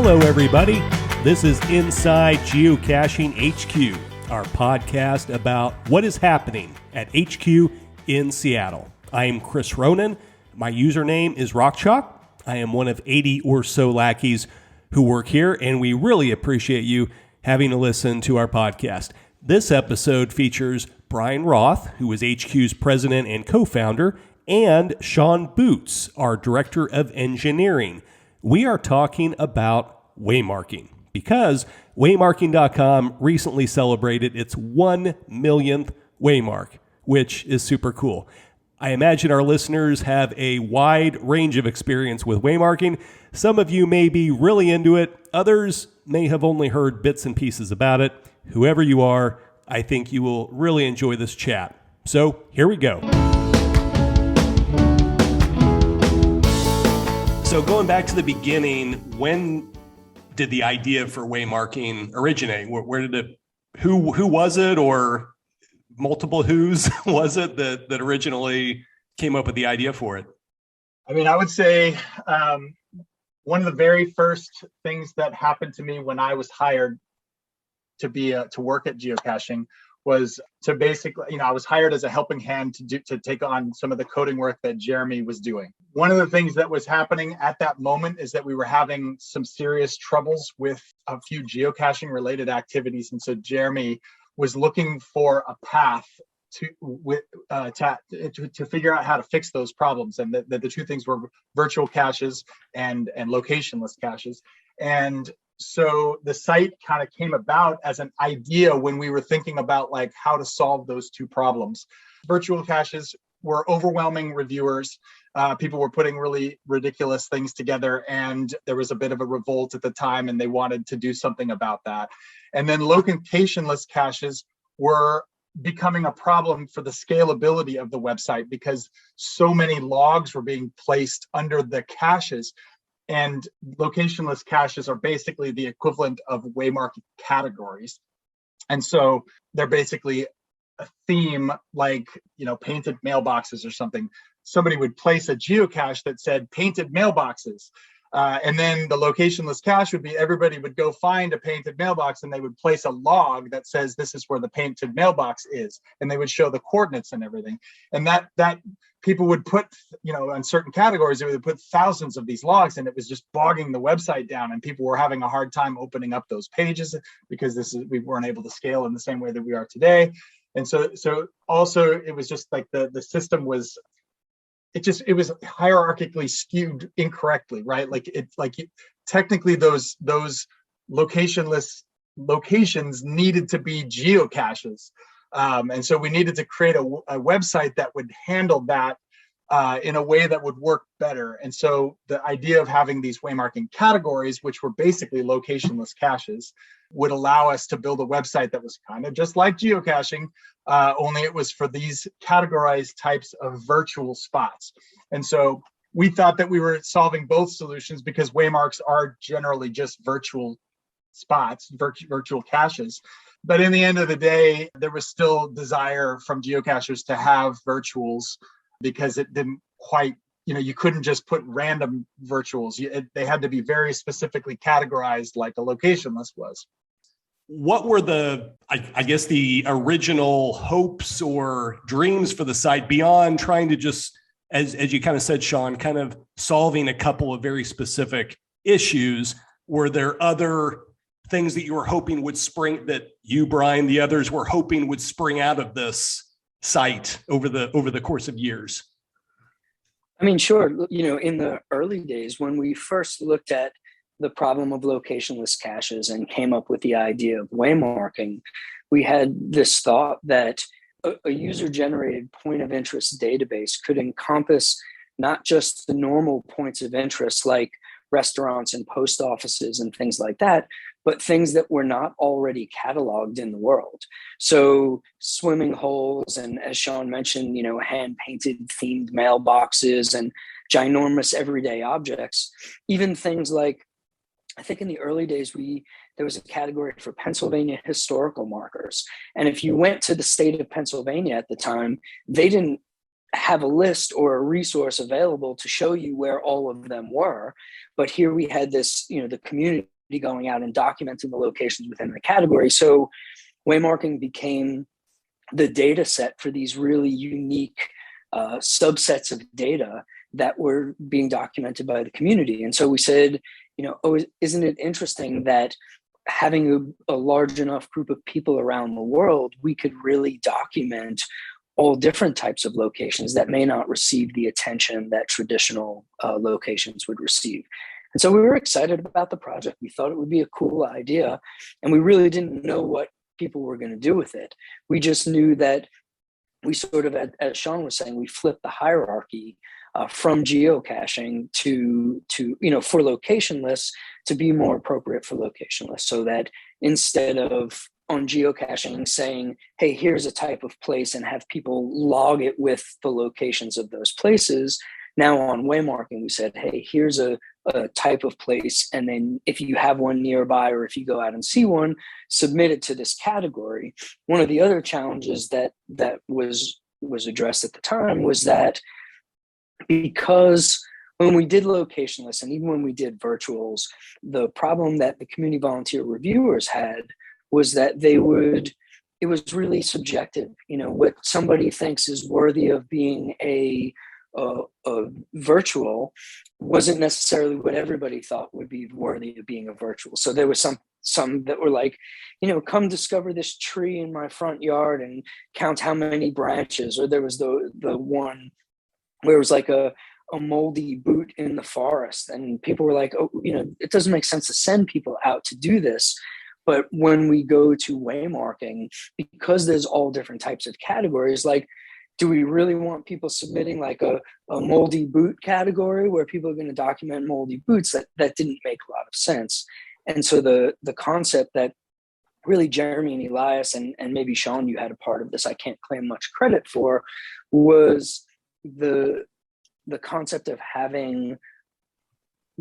Hello, everybody. This is Inside Geocaching HQ, our podcast about what is happening at HQ in Seattle. I am Chris Ronan. My username is RockChalk. I am one of 80 or so lackeys who work here, and we really appreciate you having to listen to our podcast. This episode features Bryan Roth, who is HQ's president and co-founder, and Sean Boots, our director of engineering. We are talking about waymarking because waymarking.com recently celebrated its 1 millionth waymark, which is super cool. I imagine our listeners have a wide range of experience with waymarking. Some of you may be really into it. Others may have only heard bits and pieces about it. Whoever you are, I think you will really enjoy this chat. So here we go. So going back to the beginning, when did the idea for waymarking originate? Where did it? Who was it, or multiple who's was it that originally came up with the idea for it? I mean, I would say one of the very first things that happened to me when I was hired to work at geocaching was to basically, I was hired as a helping hand to take on some of the coding work that Jeremy was doing. One of the things that was happening at that moment is that we were having some serious troubles with a few geocaching related activities. And so Jeremy was looking for a path to figure out how to fix those problems. And the two things were virtual caches and locationless caches. And so the site kind of came about as an idea when we were thinking about like how to solve those two problems. Virtual caches were overwhelming reviewers. People were putting really ridiculous things together, and there was a bit of a revolt at the time, and they wanted to do something about that. And then locationless caches were becoming a problem for the scalability of the website because so many logs were being placed under the caches. And locationless caches are basically the equivalent of waymark categories. And so they're basically a theme like, painted mailboxes or something. Somebody would place a geocache that said painted mailboxes. And then the locationless cache would be everybody would go find a painted mailbox and they would place a log that says this is where the painted mailbox is. And they would show the coordinates and everything. And that people would put, in certain categories, they would put thousands of these logs, and it was just bogging the website down. And people were having a hard time opening up those pages because we weren't able to scale in the same way that we are today. And so also it was just like the system was, it was hierarchically skewed incorrectly, right? Technically those locationless locations needed to be geocaches. And so we needed to create a website that would handle that in a way that would work better. And so the idea of having these waymarking categories, which were basically locationless caches, would allow us to build a website that was kind of just like geocaching, only it was for these categorized types of virtual spots. And so we thought that we were solving both solutions because waymarks are generally just virtual spots, virtual caches. But in the end of the day, there was still desire from geocachers to have virtuals because it didn't quite, you couldn't just put random virtuals. They had to be very specifically categorized like a locationless was. What were the original hopes or dreams for the site beyond trying to just, as you kind of said, Sean, kind of solving a couple of very specific issues? Were there other things that you were hoping would spring, that you, Bryan, the others were hoping would spring out of this site over the course of years? I mean, sure. In the early days when we first looked at the problem of locationless caches and came up with the idea of waymarking, we had this thought that a user-generated point of interest database could encompass not just the normal points of interest like restaurants and post offices and things like that, but things that were not already cataloged in the world. So swimming holes, and as Sean mentioned, hand-painted themed mailboxes and ginormous everyday objects, even things like, I think in the early days, there was a category for Pennsylvania historical markers. And if you went to the state of Pennsylvania at the time, they didn't have a list or a resource available to show you where all of them were. But here we had this, the community going out and documenting the locations within the category. So waymarking became the data set for these really unique subsets of data that were being documented by the community. And so we said, oh, isn't it interesting that having a large enough group of people around the world, we could really document all different types of locations that may not receive the attention that traditional locations would receive. And so we were excited about the project. We thought it would be a cool idea, and we really didn't know what people were going to do with it. We just knew that we sort of, as Sean was saying, we flipped the hierarchy from geocaching to for location lists to be more appropriate for location lists, so that instead of on geocaching saying, hey, here's a type of place and have people log it with the locations of those places, now on waymarking we said, hey, here's a type of place, and then if you have one nearby or if you go out and see one, submit it to this category. One of the other challenges that was addressed at the time was that because when we did location lists and even when we did virtuals, the problem that the community volunteer reviewers had was that it was really subjective. What somebody thinks is worthy of being a virtual wasn't necessarily what everybody thought would be worthy of being a virtual. So there was some that were like, come discover this tree in my front yard and count how many branches. Or there was the one where it was like a moldy boot in the forest, and people were like, oh, it doesn't make sense to send people out to do this. But when we go to waymarking, because there's all different types of categories, like, do we really want people submitting like a moldy boot category where people are going to document moldy boots? That didn't make a lot of sense. And so the concept that really Jeremy and Elias, and maybe Sean, you had a part of this, I can't claim much credit for, was the concept of having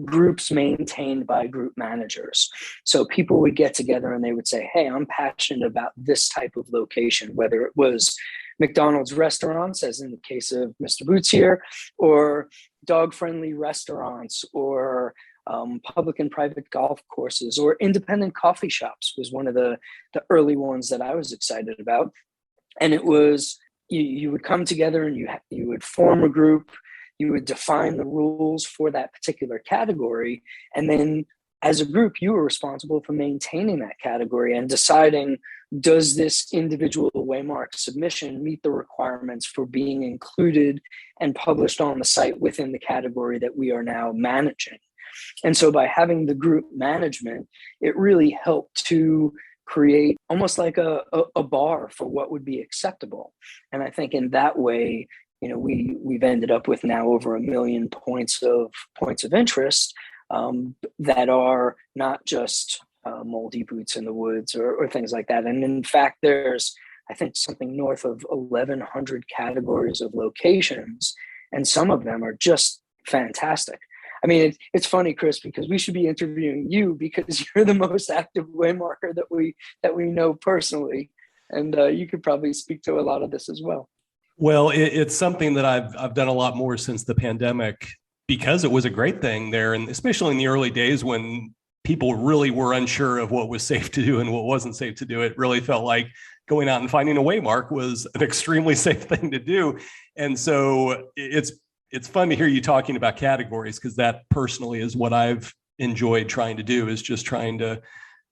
groups maintained by group managers. So people would get together and they would say, hey, I'm passionate about this type of location, whether it was McDonald's restaurants, as in the case of Mr. Boots here, or dog-friendly restaurants, or public and private golf courses, or independent coffee shops was one of the early ones that I was excited about. And it was, you would come together and you would form a group, you would define the rules for that particular category, and then as a group, you were responsible for maintaining that category and deciding, does this individual Waymark submission meet the requirements for being included and published on the site within the category that we are now managing? And so by having the group management, it really helped to create almost like a bar for what would be acceptable. And I think in that way, we've ended up with now over 1 million points of interest that are not just moldy boots in the woods or things like that. And in fact, there's, I think, something north of 1,100 categories of locations, and some of them are just fantastic. I mean, it's funny, Chris, because we should be interviewing you because you're the most active waymarker that we know personally, and you could probably speak to a lot of this as well. Well, it's something that I've done a lot more since the pandemic, because it was a great thing there. And especially in the early days when people really were unsure of what was safe to do and what wasn't safe to do, it really felt like going out and finding a waymark was an extremely safe thing to do. And so it's fun to hear you talking about categories, because that personally is what I've enjoyed trying to do, is just trying to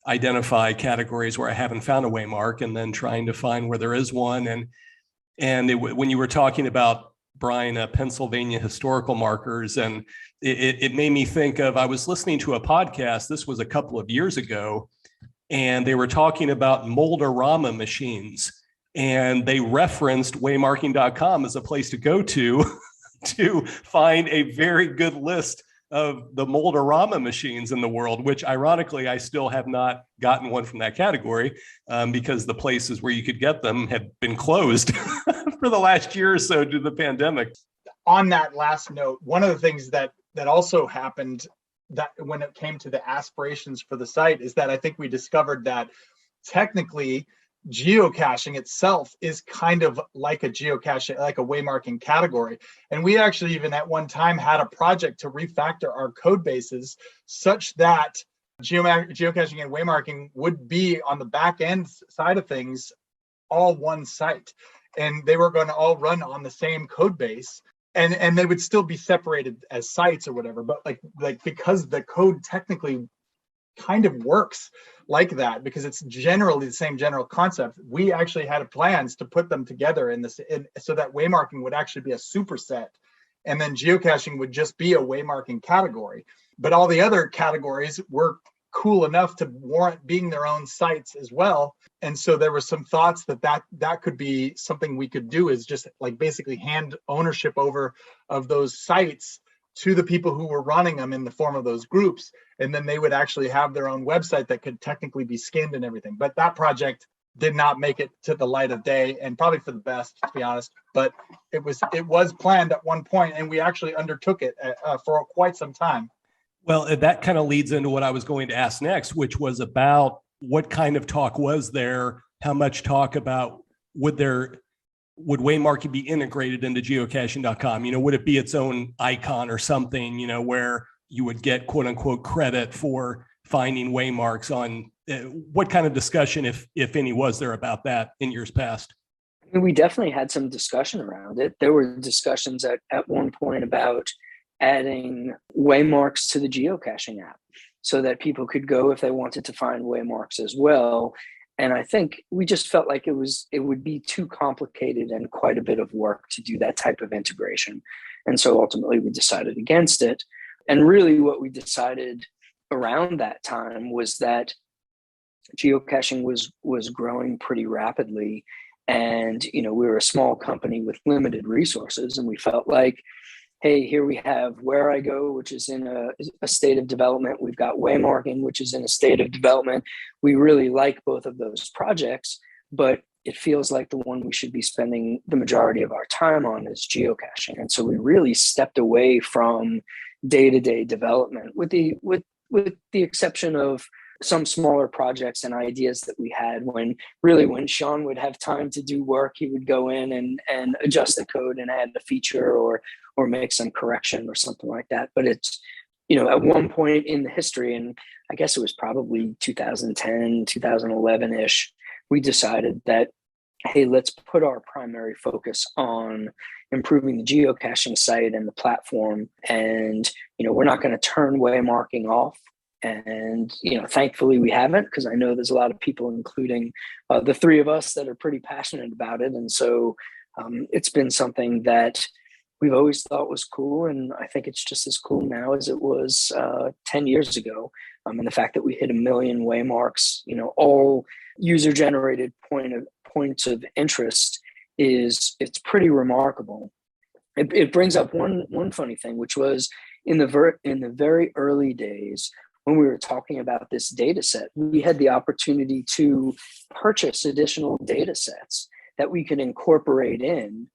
identify categories where I haven't found a waymark and then trying to find where there is one. When you were talking about, Bryan, Pennsylvania historical markers, and it made me think of, I was listening to a podcast, this was a couple of years ago, and they were talking about Mold-A-Rama machines, and they referenced waymarking.com as a place to go to find a very good list of the Mold-A-Rama machines in the world, which ironically, I still have not gotten one from that category because the places where you could get them have been closed for the last year or so due to the pandemic. On that last note, one of the things that also happened that when it came to the aspirations for the site is that I think we discovered that technically geocaching itself is kind of like a geocache, like a waymarking category. And we actually even at one time had a project to refactor our code bases such that geocaching and waymarking would be on the back end side of things, all one site, and they were going to all run on the same code base, and they would still be separated as sites or whatever. But like because the code technically kind of works like that, because it's generally the same general concept, we actually had plans to put them together so that waymarking would actually be a superset, and then geocaching would just be a waymarking category. But all the other categories were cool enough to warrant being their own sites as well. And so there were some thoughts that could be something we could do, is just like basically hand ownership over of those sites to the people who were running them in the form of those groups. And then they would actually have their own website that could technically be skinned and everything. But that project did not make it to the light of day, and probably for the best, to be honest. But it was planned at one point, and we actually undertook it for quite some time. Well, that kind of leads into what I was going to ask next, which was about what kind of talk was there? How much talk about would Waymark be integrated into geocaching.com? Would it be its own icon or something, where you would get quote unquote credit for finding waymarks on what kind of discussion, if any, was there about that in years past? I mean, we definitely had some discussion around it. There were discussions at one point about adding waymarks to the geocaching app so that people could go if they wanted to find waymarks as well. And I think we just felt like it would be too complicated and quite a bit of work to do that type of integration. And so ultimately we decided against it. And really what we decided around that time was that geocaching was growing pretty rapidly. And, we were a small company with limited resources, and we felt like, hey, here we have Where I Go, which is in a state of development. We've got Waymarking, which is in a state of development. We really like both of those projects, but it feels like the one we should be spending the majority of our time on is geocaching. And so we really stepped away from day-to-day development, with the exception of some smaller projects and ideas that we had when Sean would have time to do work, he would go in and adjust the code and add a feature or make some correction or something like that. But it's, at one point in the history, and I guess it was probably 2010, 2011-ish, we decided that, hey, let's put our primary focus on improving the geocaching site and the platform. And, we're not going to turn waymarking off. And, thankfully we haven't, because I know there's a lot of people, including the three of us, that are pretty passionate about it. And so it's been something that we've always thought was cool. And I think it's just as cool now as it was 10 years ago. And the fact that we hit 1 million waymarks, all user generated points of interest, it's pretty remarkable. It brings up one funny thing, which was in the very early days, when we were talking about this data set, we had the opportunity to purchase additional data sets that we could incorporate in.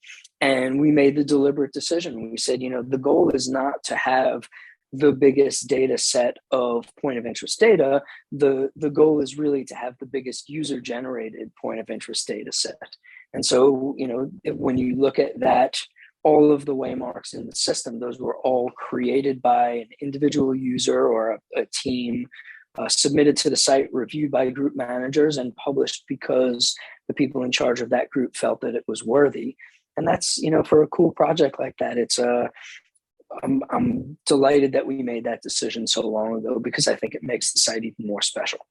And we made the deliberate decision. We said, the goal is not to have the biggest data set of point of interest data. The goal is really to have the biggest user generated point of interest data set. And so, when you look at that, all of the waymarks in the system, those were all created by an individual user or a team, submitted to the site, reviewed by group managers, and published because the people in charge of that group felt that it was worthy. And that's, for a cool project like that, I'm delighted that we made that decision so long ago, because I think it makes the site even more special.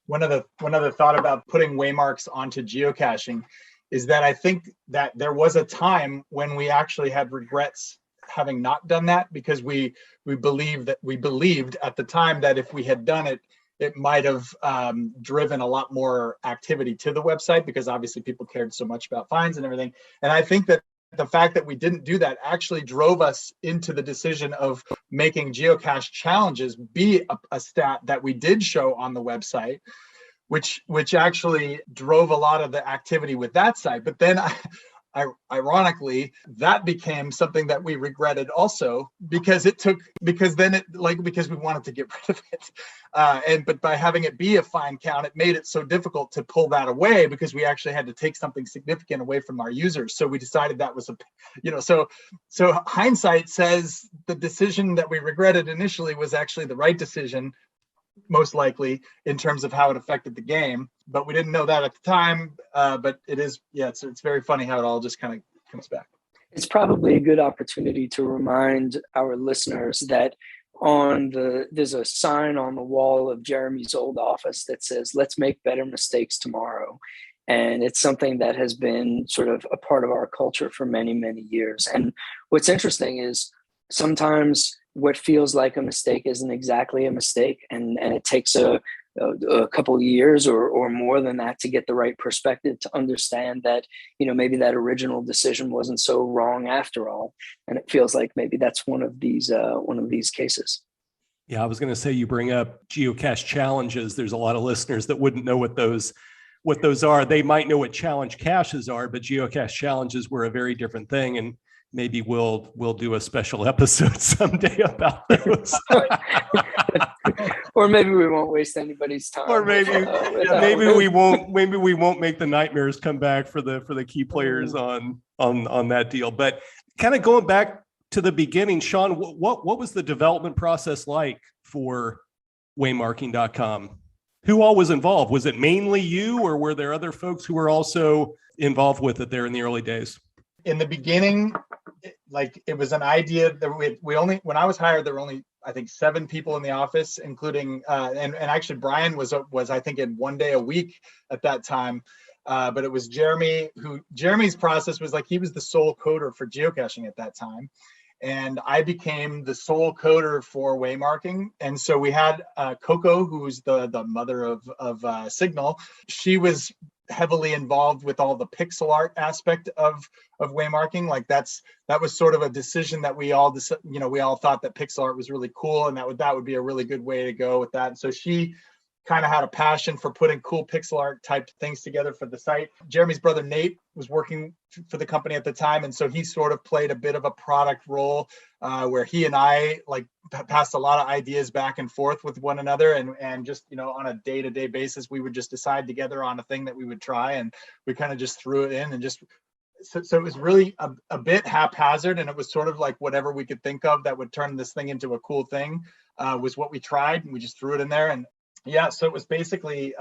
One other thought about putting waymarks onto geocaching is that I think that there was a time when we actually had regrets having not done that, because we believed at the time that if we had done it, it might have driven a lot more activity to the website, because obviously people cared so much about fines and everything. And I think that the fact that we didn't do that actually drove us into the decision of making geocache challenges be a stat that we did show on the website, which actually drove a lot of the activity with that site. But then ironically, that became something that we regretted also, because we wanted to get rid of it. But by having it be a fine count, it made it so difficult to pull that away, because we actually had to take something significant away from our users. So we decided that was so hindsight says the decision that we regretted initially was actually the right decision. most likely in terms of how it affected the game, but we didn't know that at the time. But it is, yeah, it's very funny how it all just kind of comes back. It's probably a good opportunity to remind our listeners that there's a sign on the wall of Jeremy's old office that says, "Let's make better mistakes tomorrow." And it's something that has been sort of a part of our culture for many, many years. And what's interesting is sometimes what feels like a mistake isn't exactly a mistake. And it takes a couple of years or more than that to get the right perspective to understand that, maybe that original decision wasn't so wrong after all. And it feels like maybe that's one of these cases. Yeah, I was going to say, you bring up geocache challenges. There's a lot of listeners that wouldn't know what those are. They might know what challenge caches are, but geocache challenges were a very different thing. And maybe we'll do a special episode someday about those. Or maybe we won't waste anybody's time. Or maybe we won't make the nightmares come back for the key players on that deal. But kind of going back to the beginning, Sean, what was the development process like for waymarking.com? Who all was involved? Was it mainly you, or were there other folks who were also involved with it there in the early days? In the beginning, it was an idea that we only, when I was hired, there were only, I think, 7 people in the office, including and actually Bryan was I think in 1 day a week at that time. But it was Jeremy's process was he was the sole coder for geocaching at that time. And I became the sole coder for waymarking. And so we had Coco, who's the mother of Signal. She was heavily involved with all the pixel art aspect of waymarking. That was sort of a decision that we all thought that pixel art was really cool, and that would be a really good way to go with that. And so she kind of had a passion for putting cool pixel art type things together for the site. Jeremy's brother Nate was working for the company at the time, and so he sort of played a bit of a product role where he and I passed a lot of ideas back and forth with one another, and just on a day-to-day basis we would just decide together on a thing that we would try, and we kind of just threw it in and just so it was really a bit haphazard, and it was sort of like whatever we could think of that would turn this thing into a cool thing was what we tried, and we just threw it in there. And yeah, so it was basically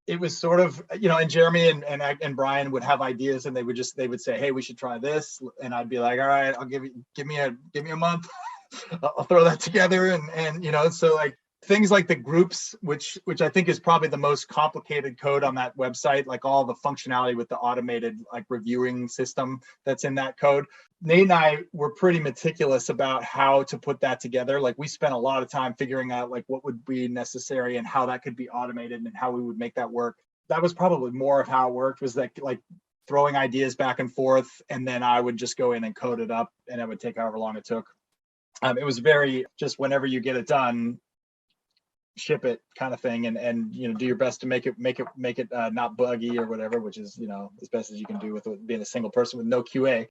it was sort of, and Jeremy and Bryan would have ideas, and they would say, "Hey, we should try this," and I'd be like, "All right, I'll give me a month, I'll throw that together," and so things like the groups, which I think is probably the most complicated code on that website, all the functionality with the automated reviewing system that's in that code. Nate and I were pretty meticulous about how to put that together. We spent a lot of time figuring out what would be necessary and how that could be automated and how we would make that work. That was probably more of how it worked, was throwing ideas back and forth, and then I would just go in and code it up, and it would take however long it took. It was very just whenever you get it done, ship it kind of thing, and do your best to make it not buggy or whatever, which is as best as you can do with being a single person with no QA.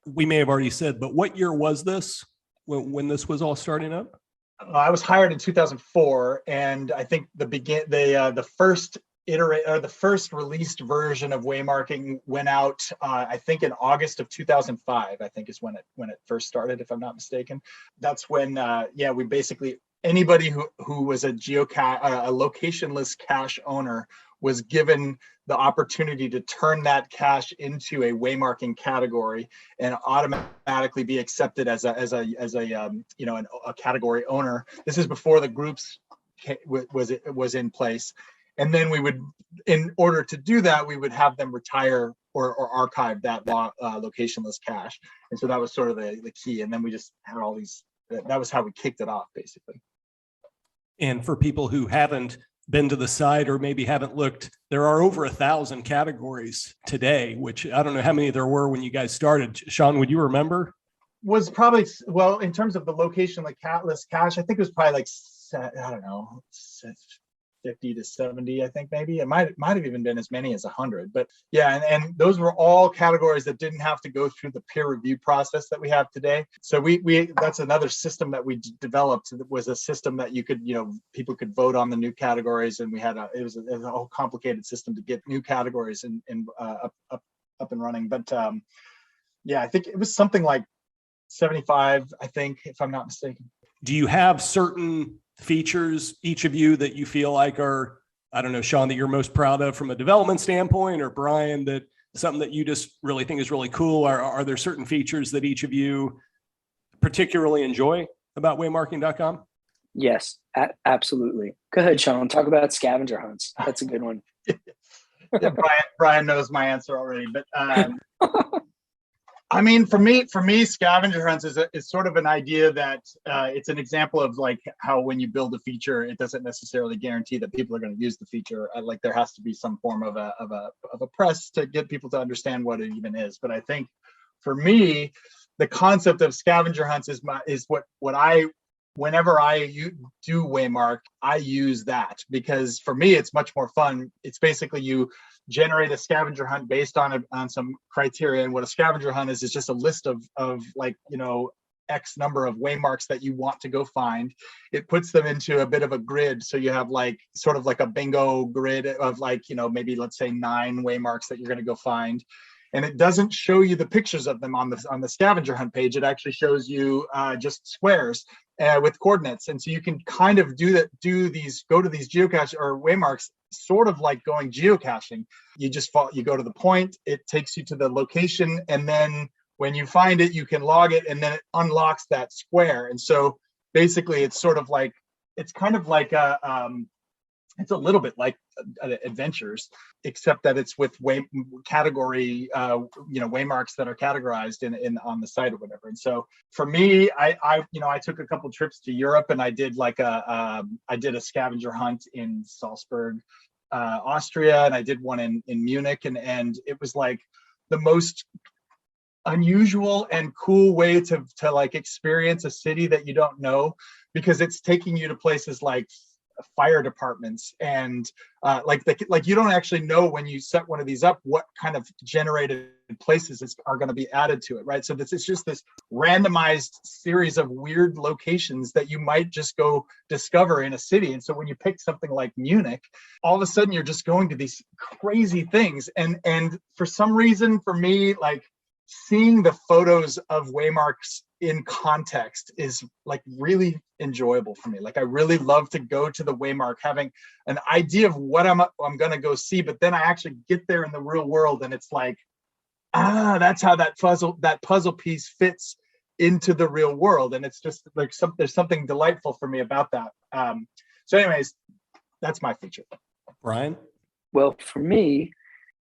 We may have already said, but what year was this when this was all starting up? I was hired in 2004, and I think the first the first released version of waymarking went out I think in August of 2005. I think is when it first started, if I'm not mistaken. That's when we basically, anybody who was a locationless cache owner was given the opportunity to turn that cache into a waymarking category and automatically be accepted as a category owner. This is before the groups was in place. And then we would, in order to do that, we would have them retire or archive that locationless cache. And so that was sort of the key. And then we just had all these, that was how we kicked it off, basically. And for people who haven't been to the site or maybe haven't looked, there are over 1,000 categories today, which I don't know how many there were when you guys started. Sean, would you remember? Was probably, well, in terms of the locationless cache, I think it was probably I don't know, 50 to 70, I think maybe. It might have even been as many as 100. But yeah, and those were all categories that didn't have to go through the peer review process that we have today. So we that's another system that we developed. It was a system that you could, people could vote on the new categories, and we had it was a whole complicated system to get new categories up and running. But yeah, I think it was something like 75, I think, if I'm not mistaken. Do you have certain features, each of you, that you feel like are, I don't know, Sean, that you're most proud of from a development standpoint, or Bryan, that something that you just really think is really cool? Are there certain features that each of you particularly enjoy about waymarking.com? Yes, absolutely. Go ahead, Sean. Talk about scavenger hunts. That's a good one. Yeah, Bryan knows my answer already, but I mean, for me, scavenger hunts is sort of an idea that it's an example of like how when you build a feature, it doesn't necessarily guarantee that people are going to use the feature. Like there has to be some form of a press to get people to understand what it even is. But I think for me, the concept of scavenger hunts is what I, whenever I do Waymark, I use that, because for me it's much more fun. It's basically you generate a scavenger hunt based on some criteria, and what a scavenger hunt is just a list of like, you know, X number of waymarks that you want to go find. It puts them into a bit of a grid, so you have like sort of like a bingo grid of like, you know, maybe let's say 9 waymarks that you're going to go find. And it doesn't show you the pictures of them on the scavenger hunt page. It actually shows you just squares with coordinates, and so you can kind of go to these geocache or waymarks, sort of like going geocaching. You go to the point, it takes you to the location, and then when you find it, you can log it, and then it unlocks that square. And so basically, it's sort of like, it's kind of like it's a little bit like adventures, except that it's with category, waymarks that are categorized in on the site or whatever. And so for me, I took a couple trips to Europe, and I did like a scavenger hunt in Salzburg, Austria, and I did one in Munich, and it was like the most unusual and cool way to like experience a city that you don't know, because it's taking you to places like fire departments and like you don't actually know when you set one of these up what kind of generated places are going to be added to it, right? So this is just this randomized series of weird locations that you might just go discover in a city. And so when you pick something like Munich, all of a sudden you're just going to these crazy things, and for some reason, for me, like seeing the photos of waymarks in context is like really enjoyable for me. Like I really love to go to the waymark having an idea of what I'm going to go see, but then I actually get there in the real world, and it's like, that's how that puzzle piece fits into the real world. And it's just like there's something delightful for me about that. So anyways, that's my feature. Bryan? Well, for me,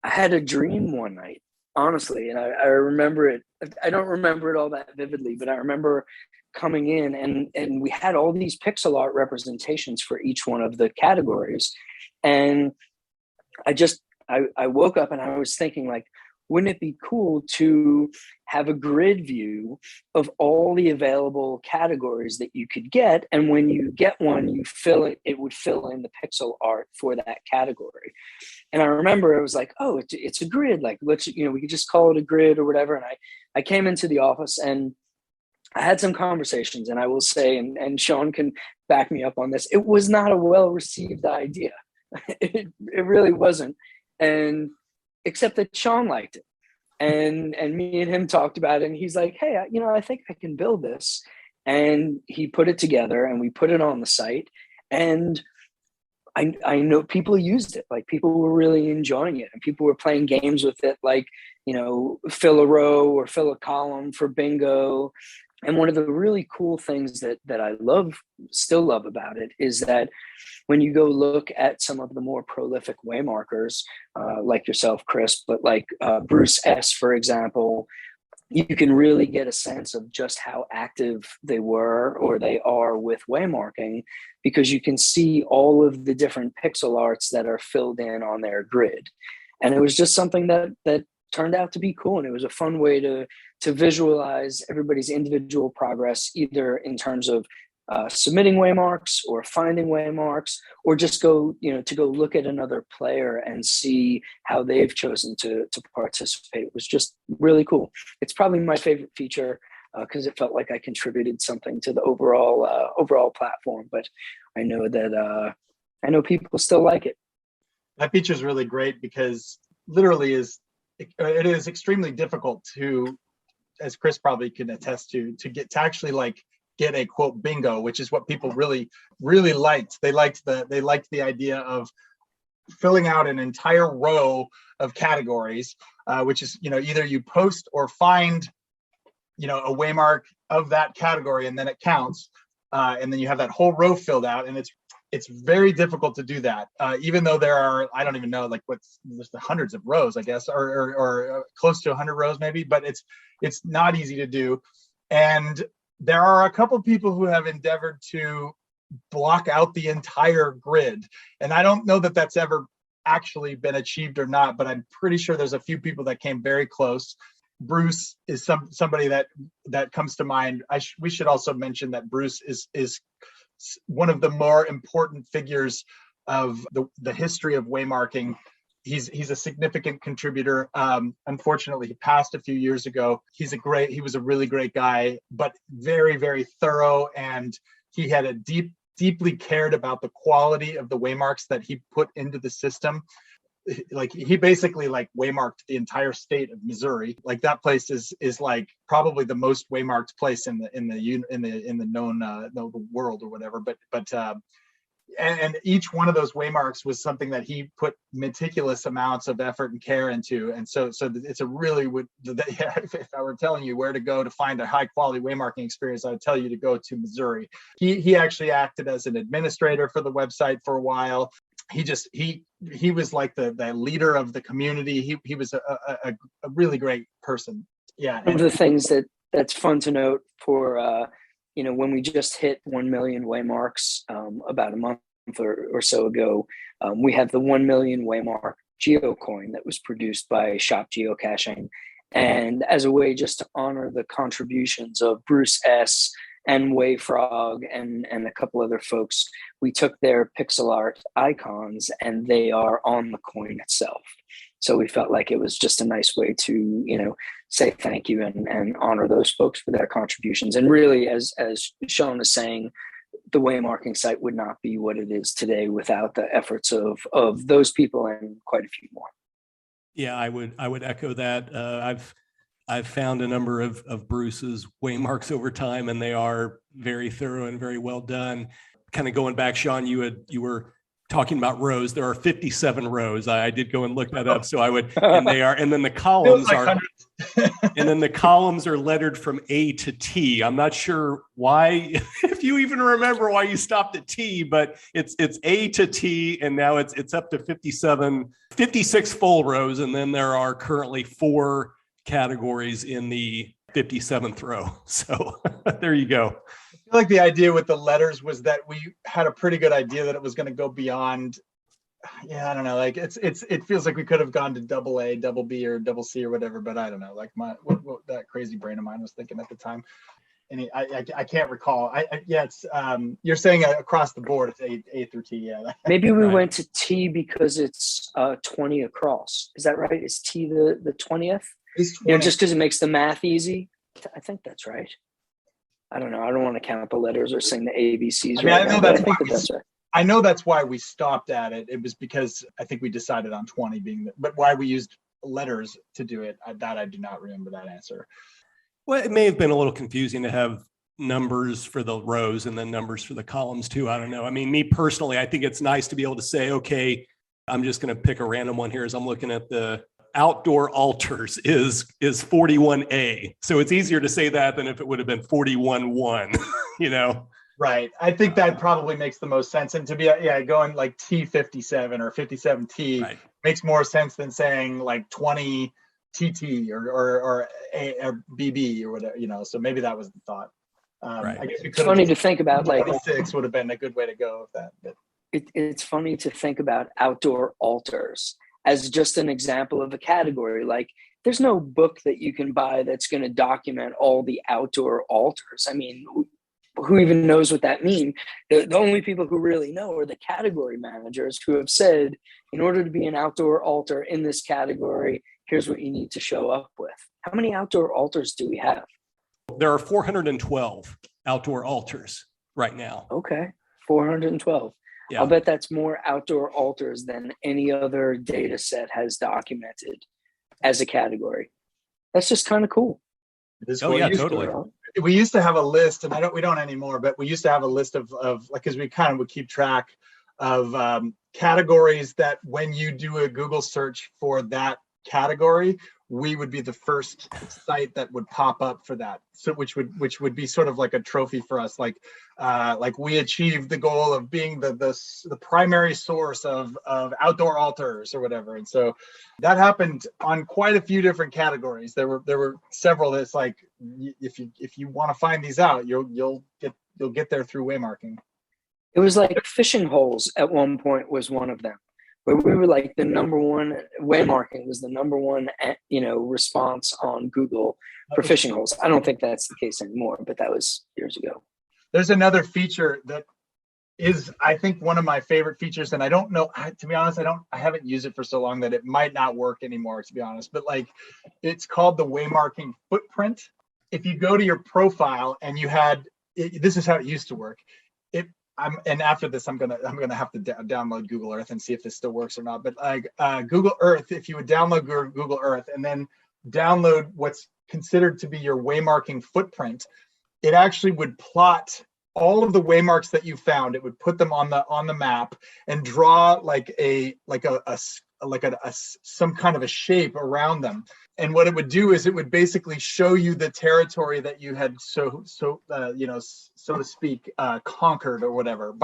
I had a dream one night, honestly, and I remember it. I don't remember it all that vividly, but I remember coming in, and we had all these pixel art representations for each one of the categories. And I woke up and I was thinking, like, wouldn't it be cool to have a grid view of all the available categories that you could get? And when you get one, it would fill in the pixel art for that category. And I remember it was like, oh, it's a grid. Like, we could just call it a grid or whatever. And I came into the office and I had some conversations, and I will say, and Sean can back me up on this, it was not a well-received idea. It really wasn't. And except that Sean liked it. And me and him talked about it, and he's like, hey, I think I can build this. And he put it together, and we put it on the site. And I know people used it. Like, people were really enjoying it, and people were playing games with it, like, fill a row or fill a column for bingo. And one of the really cool things that I still love about it is that when you go look at some of the more prolific waymarkers, like yourself, Chris, but like Bruce S., for example, you can really get a sense of just how active they were or they are with waymarking, because you can see all of the different pixel arts that are filled in on their grid. And it was just something that turned out to be cool. And it was a fun way to visualize everybody's individual progress, either in terms of submitting waymarks or finding waymarks, or just go look at another player and see how they've chosen to participate. It was just really cool. It's probably my favorite feature because it felt like I contributed something to the overall platform. But I know that I know people still like it. That feature is really great because literally it is extremely difficult to, as Chris probably can attest to actually like get a quote bingo, which is what people really, really liked. They liked the idea of filling out an entire row of categories, which is, either you post or find, a Waymark of that category, and then it counts. And then you have that whole row filled out, and it's very difficult to do that. Even though there are, I don't even know, like there's the hundreds of rows, I guess, or close to 100 rows maybe, but it's not easy to do. And there are a couple people who have endeavored to block out the entire grid. And I don't know that that's ever actually been achieved or not, but I'm pretty sure there's a few people that came very close. Bruce is somebody that comes to mind. We should also mention that Bruce is one of the more important figures of the history of waymarking. He's a significant contributor. Unfortunately, he passed a few years ago. He was a really great guy, but very, very thorough, and he had deeply cared about the quality of the waymarks that he put into the system. Like he basically waymarked the entire state of Missouri. Like that place is like probably the most waymarked place in the known the world or whatever. But and each one of those waymarks was something that he put meticulous amounts of effort and care into. And so it's a really if I were telling you where to go to find a high quality waymarking experience, I'd tell you to go to Missouri. He actually acted as an administrator for the website for a while. He was like the leader of the community. He was a really great person. Yeah. One of the things that's fun to note for when we just hit 1 million waymarks about a month or so ago, we had the 1 million waymark geocoin that was produced by Shop Geocaching. And as a way just to honor the contributions of Bruce S. and Wayfrog and a couple other folks, we took their pixel art icons and they are on the coin itself. So we felt like it was just a nice way to, say thank you and honor those folks for their contributions. And really, as Sean is saying, the waymarking site would not be what it is today without the efforts of those people and quite a few more. Yeah, I would echo that. I've found a number of Bruce's waymarks over time, and they are very thorough and very well done. Kind of going back, Sean, you were talking about rows. There are 57 rows. I did go and look that up. So I would, and then the columns are, and then the columns are lettered from A to T. I'm not sure why, if you even remember why you stopped at T, but it's A to T, and now it's up to 56 full rows, and then there are currently 4 categories in the 57th row. So there you go. I feel like the idea with the letters was that we had a pretty good idea that it was going to go beyond. Yeah, I don't know. Like it feels like we could have gone to double A, double B, or double C or whatever. But I don't know. Like what that crazy brain of mine was thinking at the time. And I can't recall. It's you're saying across the board it's A through T. Yeah. Maybe we went to T because it's 20 across. Is that right? Is T the 20th? Just because it makes the math easy. I think that's right. I don't know. I don't want to count the letters or sing the ABCs. I know that's why we stopped at it. It was because I think we decided on 20 but why we used letters to do it, that I do not remember that answer. Well, it may have been a little confusing to have numbers for the rows and then numbers for the columns too. I don't know. I mean, me personally, I think it's nice to be able to say, okay, I'm just going to pick a random one here as I'm looking at the outdoor altars is 41A. So it's easier to say that than if it would have been 41-1, Right. I think that probably makes the most sense. And to be, going like T57 or 57T makes more sense than saying like 20 TT or BB or whatever, so maybe that was the thought. I guess it's funny to think about, like 6 would have been a good way to go with that. But it's funny to think about outdoor altars as just an example of a category. Like there's no book that you can buy that's going to document all the outdoor altars. I mean, who even knows what that means? The only people who really know are the category managers who have said, in order to be an outdoor altar in this category, here's what you need to show up with. How many outdoor altars do we have? There are 412 outdoor altars right now. Okay, 412. Yeah. I'll bet that's more outdoor altars than any other data set has documented as a category. That's just kind of cool. Oh yeah, totally. we used to have a list, and we don't anymore, but we used to have a list of like, because we kind of would keep track of categories that when you do a Google search for that category, we would be the first site that would pop up for that. So which would be sort of like a trophy for us, like we achieved the goal of being the primary source of outdoor altars or whatever. And so that happened on quite a few different categories. There were several that's like, if you want to find these out, you'll get there through waymarking. It was like fishing holes at one point was one of them, where we were like the number one. Waymarking was the number one, response on Google for fishing holes. I don't think that's the case anymore, but that was years ago. There's another feature that is, I think, one of my favorite features, and I don't know, to be honest, I haven't used it for so long that it might not work anymore, to be honest, but like, it's called the waymarking footprint. If you go to your profile and you had, this is how it used to work. And after this, I'm gonna have to download Google Earth and see if this still works or not. But like Google Earth, if you would download Google Earth and then download what's considered to be your waymarking footprint, it actually would plot all of the waymarks that you found. It would put them on the map and draw like some kind of a shape around them. And what it would do is it would basically show you the territory that you had so to speak conquered or whatever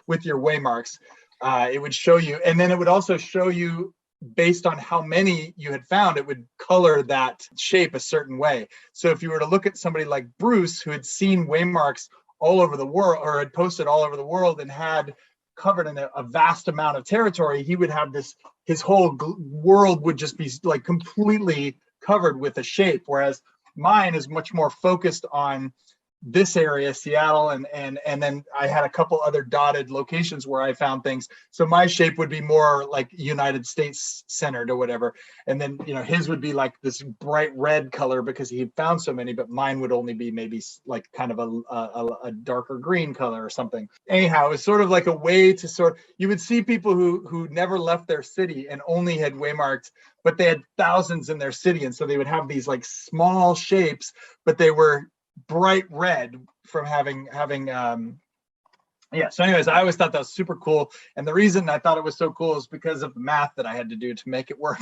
with your waymarks. It would show you, and then it would also show you based on how many you had found. It would color that shape a certain way. So if you were to look at somebody like Bruce, who had seen waymarks all over the world or had posted all over the world and had covered in a vast amount of territory, he would have his whole world would just be like completely covered with a shape, whereas mine is much more focused on this area, Seattle, and then I had a couple other dotted locations where I found things. So my shape would be more like United States centered or whatever. And then, his would be like this bright red color because he found so many, but mine would only be maybe like kind of a darker green color or something. Anyhow, it was sort of like a way to you would see people who never left their city and only had waymarked, but they had thousands in their city. And so they would have these like small shapes, but they were bright red from having so anyways, I always thought that was super cool, and the reason I thought it was so cool is because of the math that I had to do to make it work.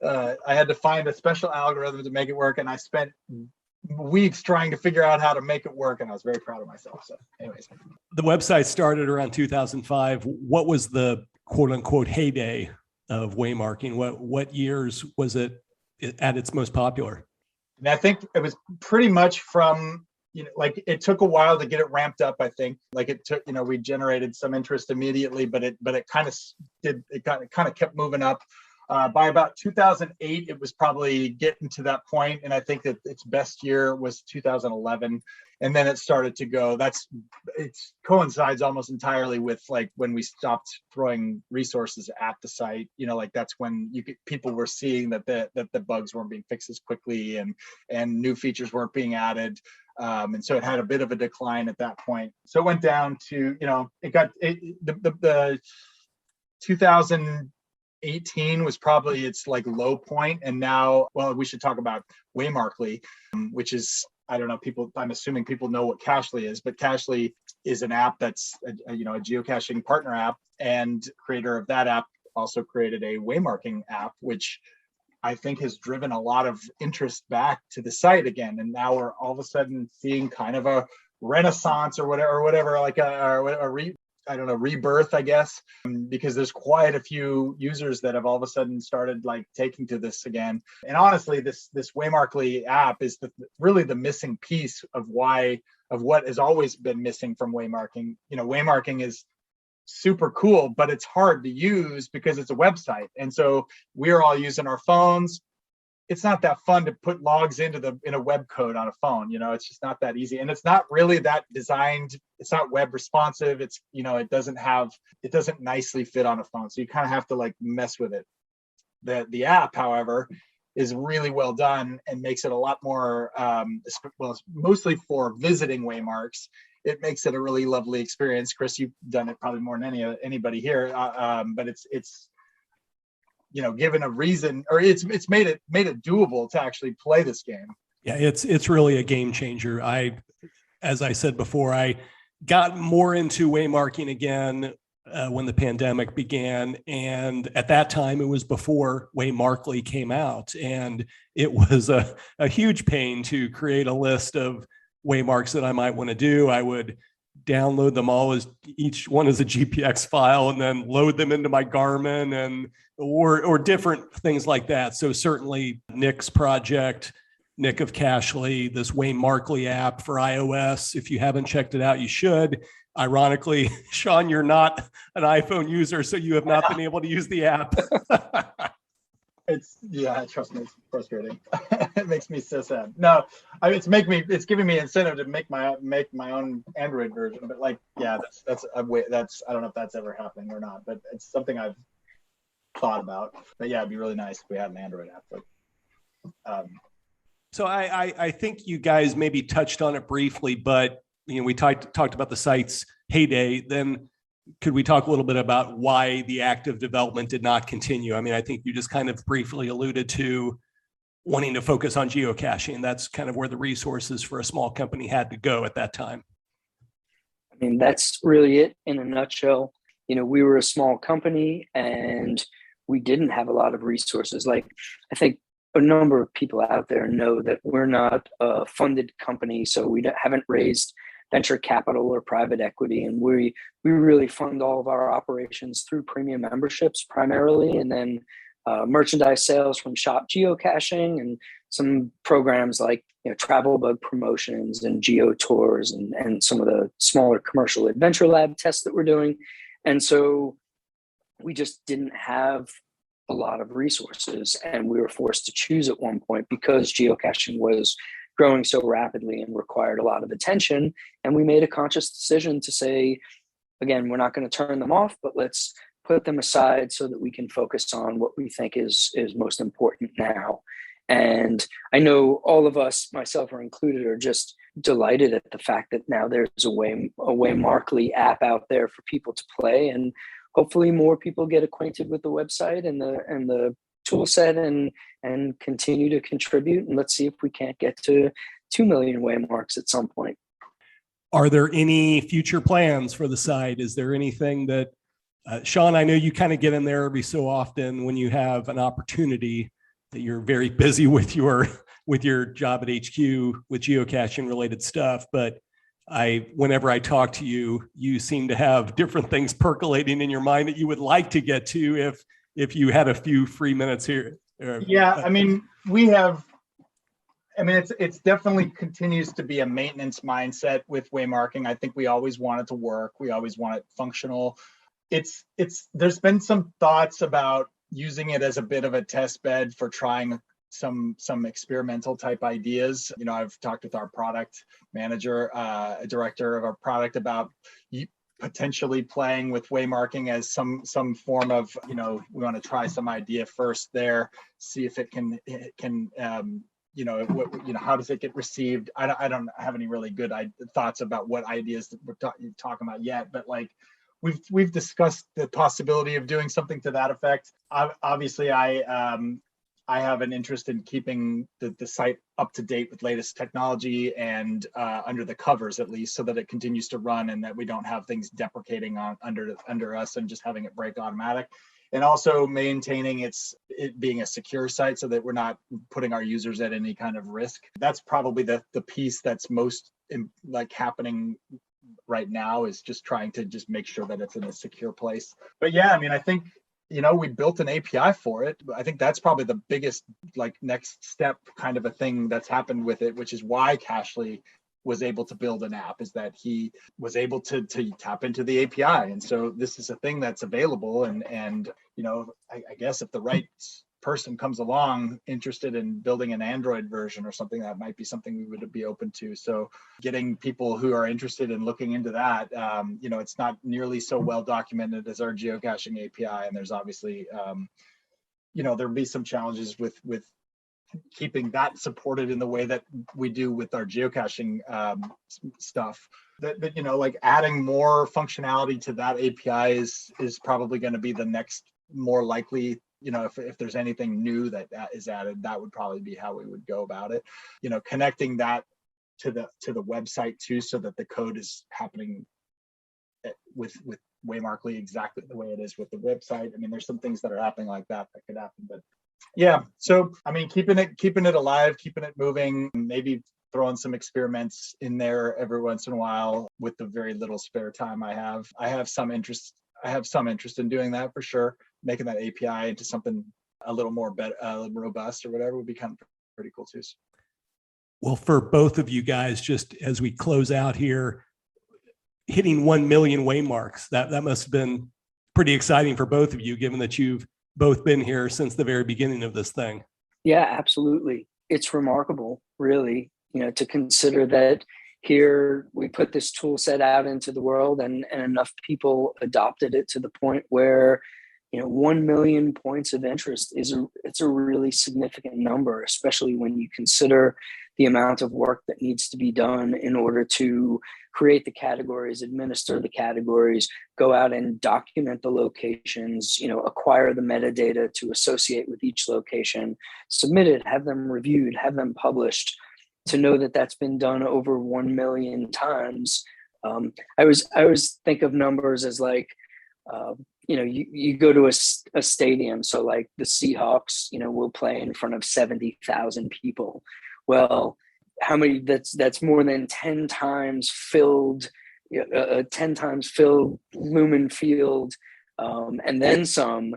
I had to find a special algorithm to make it work, and I spent weeks trying to figure out how to make it work, and I was very proud of myself. So anyways, the website started around 2005. What was the quote unquote heyday of waymarking? What years was it at its most popular? And I think it was pretty much from, like it took a while to get it ramped up. I think like it took, we generated some interest immediately, but it kind of kept moving up. By about 2008, it was probably getting to that point, and I think that its best year was 2011, and then it started to go. It coincides almost entirely with like when we stopped throwing resources at the site. Like that's when people were seeing that the bugs weren't being fixed as quickly, and new features weren't being added. And so it had a bit of a decline at that point. So it went down to, the 2018 was probably its like low point. And now, well, we should talk about Waymarkly, which is, I don't know, I'm assuming people know what Cachly is, but Cachly is an app that's a geocaching partner app, and creator of that app also created a waymarking app, which I think has driven a lot of interest back to the site again. And now we're all of a sudden seeing kind of a renaissance or whatever, like a rebirth, I guess, because there's quite a few users that have all of a sudden started like taking to this again. And honestly, this Waymarkly app is really the missing piece of what has always been missing from waymarking. Waymarking is super cool, but it's hard to use because it's a website. And so we're all using our phones. It's not that fun to put logs in a web code on a phone. It's just not that easy. And it's not really that designed. It's not web responsive. It's, it doesn't nicely fit on a phone. So you kind of have to like mess with it. The app, however, is really well done and makes it a lot more, mostly for visiting waymarks. It makes it a really lovely experience. Chris, you've done it probably more than anybody here, but it's given a reason, or it's made it doable to actually play this game. Yeah, it's really a game changer. As I said before, I got more into waymarking again when the pandemic began. And at that time, it was before Waymarkly came out. And it was a huge pain to create a list of waymarks that I might want to do. I would download them all as each one as a GPX file and then load them into my Garmin and or different things like that. So certainly Nick's project, Nick of Cashly, this Waymarkly app for iOS. If you haven't checked it out, you should. Ironically, Sean, you're not an iPhone user, so you have not been able to use the app. Trust me, it's frustrating. It makes me so sad. No, it's giving me incentive to make my own Android version. But that's I don't know if that's ever happening or not, but it's something I've thought about. But yeah, it'd be really nice if we had an Android app. So I think you guys maybe touched on it briefly, but we talked about the site's heyday. Then could we talk a little bit about why the active development did not continue? I mean, I think you just kind of briefly alluded to wanting to focus on geocaching. That's kind of where the resources for a small company had to go at that time. I mean, that's really it in a nutshell. We were a small company and we didn't have a lot of resources. Like, I think a number of people out there know that we're not a funded company, so we haven't raised venture capital or private equity, and we really fund all of our operations through premium memberships primarily, and then merchandise sales from Shop Geocaching and some programs like travel bug promotions and geo tours and some of the smaller commercial adventure lab tests that we're doing. And so we just didn't have a lot of resources, and we were forced to choose at one point because geocaching was growing so rapidly and required a lot of attention. And we made a conscious decision to say, again, we're not going to turn them off, but let's put them aside so that we can focus on what we think is most important now. And I know all of us, myself are included, are just delighted at the fact that now there's a Waymarkly app out there for people to play, and hopefully more people get acquainted with the website and the tool set and continue to contribute. And let's see if we can't get to 2 million waymarks at some point. Are there any future plans for the site? Is there anything that, Sean, I know you kind of get in there every so often when you have an opportunity that you're very busy with your job at HQ with geocaching related stuff. But whenever I talk to you, you seem to have different things percolating in your mind that you would like to get to if you had a few free minutes here. Yeah, I mean, it's definitely continues to be a maintenance mindset with waymarking. I think we always want it to work. We always want it functional. There's been some thoughts about using it as a bit of a test bed for trying some experimental type ideas. I've talked with our product manager, director of our product about potentially playing with waymarking as some form of, we want to try some idea first there, see if it can how does it get received? I don't have any really good thoughts about what ideas that we're talking about yet, but like we've discussed the possibility of doing something to that effect. Obviously, I have an interest in keeping the site up to date with latest technology and under the covers, at least, so that it continues to run and that we don't have things deprecating under us and just having it break automatic. And also maintaining it being a secure site so that we're not putting our users at any kind of risk. That's probably the piece that's most happening right now, is just trying to just make sure that it's in a secure place. But yeah, I mean, I think we built an API for it. I think that's probably the biggest next step kind of a thing that's happened with it, which is why Cashly was able to build an app, is that he was able to tap into the API. And so this is a thing that's available. And I guess if the right person comes along interested in building an Android version or something, that might be something we would be open to. So getting people who are interested in looking into that, it's not nearly so well documented as our geocaching API. And there's obviously, there'll be some challenges with keeping that supported in the way that we do with our geocaching stuff. But adding more functionality to that API is probably going to be the next more likely if there's anything new that is added, that would probably be how we would go about it. Connecting that to the website too, so that the code is happening with Waymarkly exactly the way it is with the website. I mean, there's some things that are happening like that could happen, but yeah. So I mean, keeping it alive, keeping it moving, maybe throwing some experiments in there every once in a while with the very little spare time I have. I have some interest in doing that for sure. Making that API into something a little more robust or whatever would be kind of pretty cool too. Well, for both of you guys, just as we close out here, hitting 1 million Waymarks, that must have been pretty exciting for both of you, given that you've both been here since the very beginning of this thing. Yeah, absolutely. It's remarkable, really, to consider that here we put this tool set out into the world and enough people adopted it to the point where 1 million points of interest it's a really significant number, especially when you consider the amount of work that needs to be done in order to create the categories, administer the categories, go out and document the locations, acquire the metadata to associate with each location, submit it, have them reviewed, have them published. To know that that's been done over 1 million times, I always think of numbers as like, you go to a stadium. So like the Seahawks, will play in front of 70,000 people. Well, how many? That's more than 10 times filled, 10 times filled Lumen Field, and then some,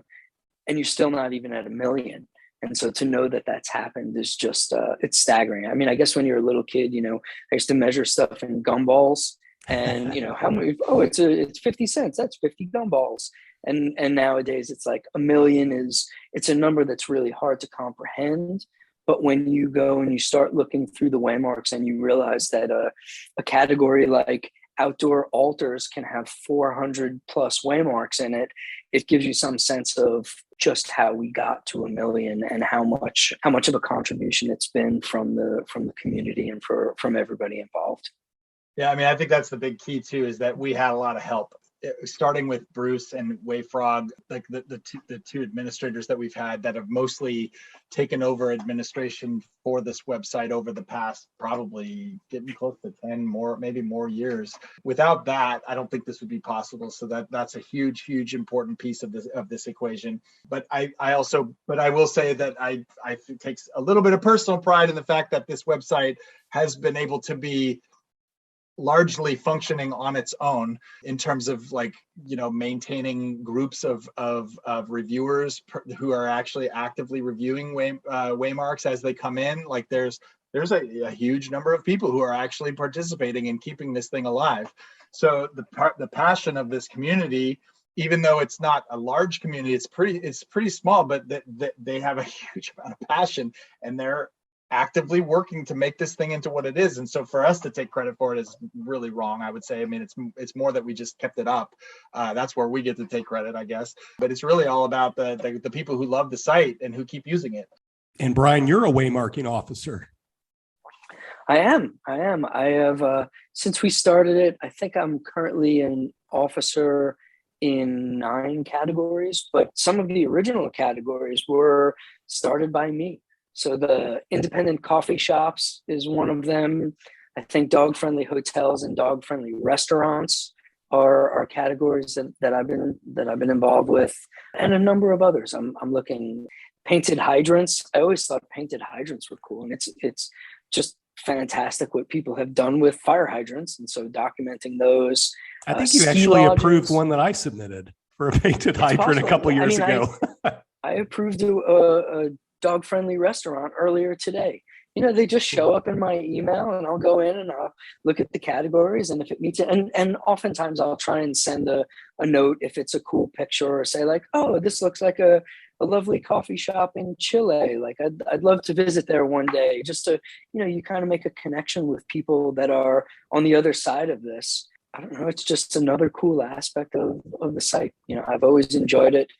and you're still not even at 1 million. And so to know that that's happened is just, it's staggering. I mean, I guess when you're a little kid, I used to measure stuff in gumballs and, how many, it's 50 cents. That's 50 gumballs. And nowadays it's like 1 million it's a number that's really hard to comprehend. But when you go and you start looking through the Waymarks and you realize that a category like outdoor altars can have 400 plus Waymarks in it, it gives you some sense of just how we got to 1 million and how much of a contribution it's been from the community and from everybody involved. Yeah, I mean, I think that's the big key too, is that we had a lot of help. Starting with Bruce and Wayfrog, like the two administrators that we've had that have mostly taken over administration for this website over the past probably getting close to 10 more, maybe more years. Without that, I don't think this would be possible. So that's a huge important piece of this equation. But I will say that I take a little bit of personal pride in the fact that this website has been able to be largely functioning on its own in terms of maintaining groups of reviewers who are actually actively reviewing Waymarks as they come in. Like there's a huge number of people who are actually participating in keeping this thing alive. So the passion of this community, even though it's not a large community, it's pretty small, but they have a huge amount of passion and they're actively working to make this thing into what it is. And so for us to take credit for it is really wrong, I would say. I mean, it's more that we just kept it up. That's where we get to take credit, I guess. But it's really all about the people who love the site and who keep using it. And Bryan, you're a waymarking officer. I am. I have, since we started it, I think I'm currently an officer in 9 categories, but some of the original categories were started by me. So the independent coffee shops is one of them. I think dog-friendly hotels and dog-friendly restaurants are categories that I've been involved with, and a number of others. I'm looking painted hydrants. I always thought painted hydrants were cool, and it's just fantastic what people have done with fire hydrants, and so documenting those. I think you actually approved one that I submitted for a painted hydrant a couple years ago. I approved a dog-friendly restaurant earlier today. They just show up in my email and I'll go in and I'll look at the categories, and if it meets it, and oftentimes I'll try and send a note if it's a cool picture, or say like, oh, this looks like a lovely coffee shop in Chile. Like I'd love to visit there one day, just to, you kind of make a connection with people that are on the other side of this. I don't know. It's just another cool aspect of the site. I've always enjoyed it.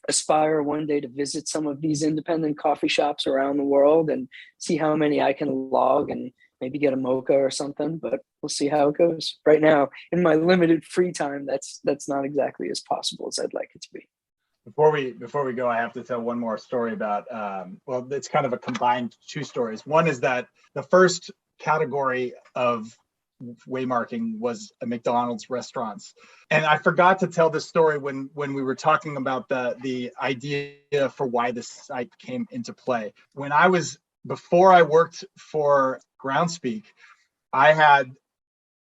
Aspire one day to visit some of these independent coffee shops around the world and see how many I can log and maybe get a mocha or something, but we'll see how it goes. Right now, in my limited free time, that's not exactly as possible as I'd like it to be. Before we go, I have to tell one more story about well, it's kind of a combined two stories. One is that the first category of waymarking was a McDonald's restaurants, and I forgot to tell this story when we were talking about the idea for why this site came into play. Before I worked for Groundspeak, I had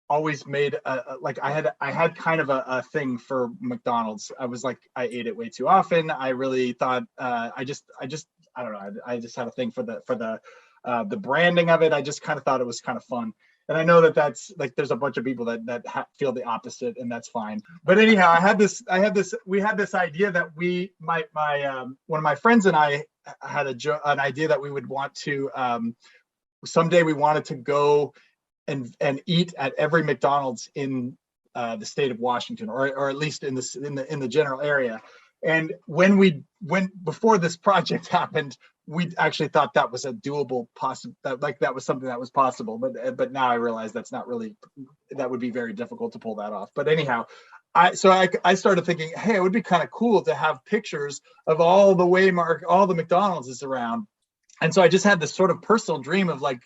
always made I had kind of a thing for McDonald's. I was like, I ate it way too often. I really thought I don't know. I just had a thing for the branding of it. I just kind of thought it was kind of fun. And I know that's like, there's a bunch of people that feel the opposite, and that's fine. But anyhow, we had this idea that one of my friends and I had an idea that we would want to, someday we wanted to go and eat at every McDonald's in the state of Washington, or at least in the general area. And before this project happened, we actually thought that was a doable that was something that was possible. But now I realize that would be very difficult to pull that off. But anyhow, I started thinking, hey, it would be kind of cool to have pictures of all the McDonald's is around. And so I just had this sort of personal dream of like,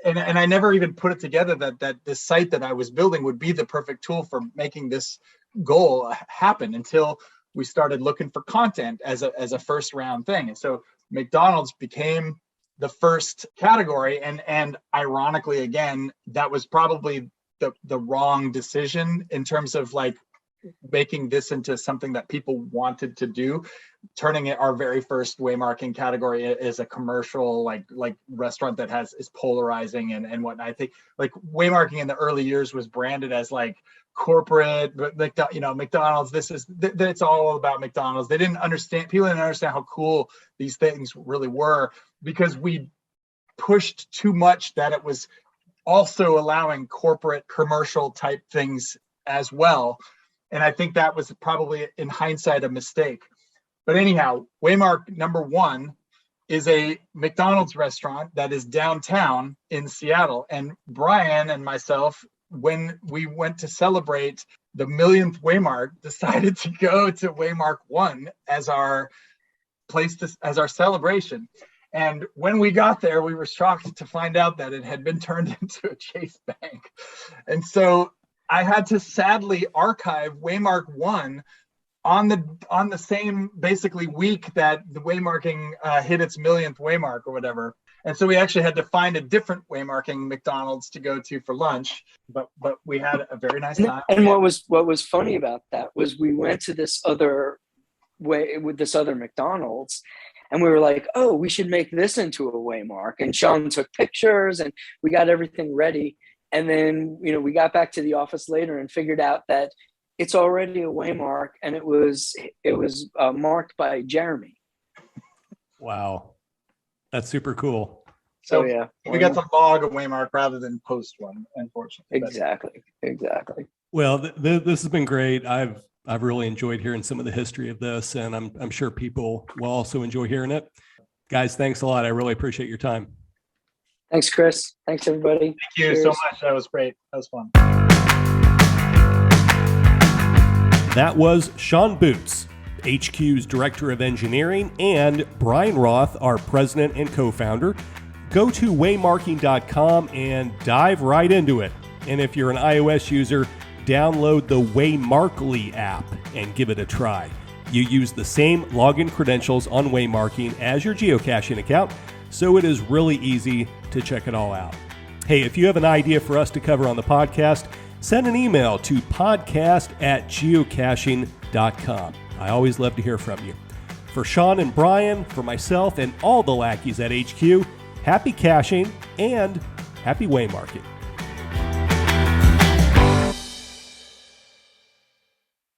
and I never even put it together that this site that I was building would be the perfect tool for making this goal happen, until we started looking for content as a first round thing. And so McDonald's became the first category. And ironically, again, that was probably the wrong decision in terms of like making this into something that people wanted to do, turning it our very first waymarking category is a commercial like restaurant that is polarizing and whatnot. I think like waymarking in the early years was branded as like corporate, but like, McDonald's, it's all about McDonald's. People didn't understand how cool these things really were, because we pushed too much that it was also allowing corporate commercial type things as well. And I think that was probably, in hindsight, a mistake. But anyhow, Waymark number 1 is a McDonald's restaurant that is downtown in Seattle. And Bryan and myself, when we went to celebrate the millionth Waymark, decided to go to Waymark 1 as our place, as our celebration. And when we got there, we were shocked to find out that it had been turned into a Chase Bank. And so I had to sadly archive Waymark 1 on the same basically week that the waymarking hit its millionth Waymark or whatever. And so we actually had to find a different waymarking McDonald's to go to for lunch, but we had a very nice time. And what was funny about that was we went to this other McDonald's, and we were like, oh, we should make this into a Waymark. And Sean took pictures and we got everything ready. And then, we got back to the office later and figured out that it's already a Waymark, and it was marked by Jeremy. Wow. That's super cool. So yeah, we got to log a Waymark rather than post one, unfortunately. Exactly. Well, this has been great. I've really enjoyed hearing some of the history of this, and I'm sure people will also enjoy hearing it. Guys, thanks a lot. I really appreciate your time. Thanks, Chris. Thanks, everybody. Thank you so much. That was great. That was fun. That was Sean Boots, HQ's Director of Engineering, and Bryan Roth, our President and Co-founder. Go to waymarking.com and dive right into it. And if you're an iOS user, download the Waymarkly app and give it a try. You use the same login credentials on Waymarking as your geocaching account, so it is really easy to check it all out. Hey, if you have an idea for us to cover on the podcast, send an email to podcast@geocaching.com. I always love to hear from you. For Sean and Bryan, for myself and all the lackeys at HQ, happy caching and happy waymarking.